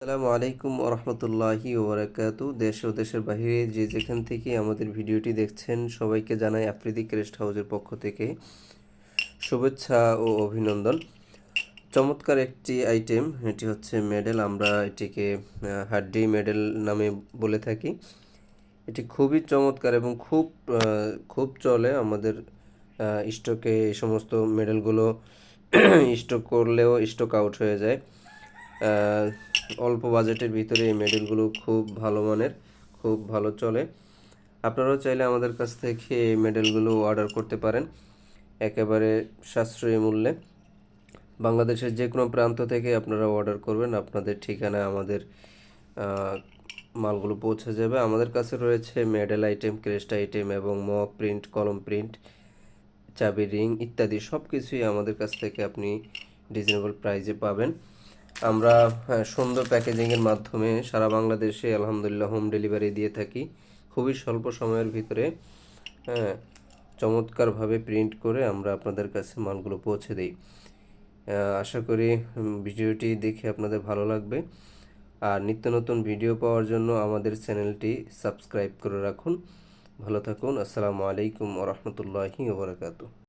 আসসালামু আলাইকুম ওরহমতুল্লাহি ওবরাকাতু। দেশ ও দেশের বাইরে যে যেখান থেকে আমাদের ভিডিওটি দেখছেন সবাইকে জানাই আফ্রিদি ক্রেস্ট হাউসের পক্ষ থেকে শুভেচ্ছা ও অভিনন্দন। চমৎকার একটি আইটেম, এটি হচ্ছে মেডেল। আমরা এটিকে হাড্ডি মেডেল নামে বলে থাকি। এটি খুবই চমৎকার এবং খুব চলে আমাদের স্টকে। এই সমস্ত মেডেলগুলো স্টক করলেও স্টক আউট হয়ে যায়। অল্প বাজেটের ভিতরে এই মেডেলগুলো খুব ভালো মানের, খুব ভালো চলে। আপনারাও চাইলে আমাদের কাছ থেকে এই মেডেলগুলো অর্ডার করতে পারেন একেবারে সাশ্রয়ী মূল্যে। বাংলাদেশের যে কোনো প্রান্ত থেকে আপনারা অর্ডার করবেন, আপনাদের ঠিকানায় আমাদের মালগুলো পৌঁছে যাবে। আমাদের কাছে রয়েছে মেডেল আইটেম, ক্রেস্ট আইটেম এবং মক প্রিন্ট, কলম প্রিন্ট, চাবি রিং ইত্যাদি সব কিছুই আমাদের কাছ থেকে আপনি রিজনেবল প্রাইসে পাবেন। আমরা সুন্দর প্যাকেজিংয়ের মাধ্যমে সারা বাংলাদেশে আলহামদুলিল্লাহ হোম ডেলিভারি দিয়ে থাকি খুবই স্বল্প সময়ের ভিতরে। হ্যাঁ, চমৎকারভাবে প্রিন্ট করে আমরা আপনাদের কাছে মালগুলো পৌঁছে দিই। আশা করি ভিডিওটি দেখে আপনাদের ভালো লাগবে। আর নিত্য নতুন ভিডিও পাওয়ার জন্য আমাদের চ্যানেলটি সাবস্ক্রাইব করে রাখুন। ভালো থাকুন। আসসালামু আলাইকুম ওরহমতুল্লাহি ওবরাকাতুহু।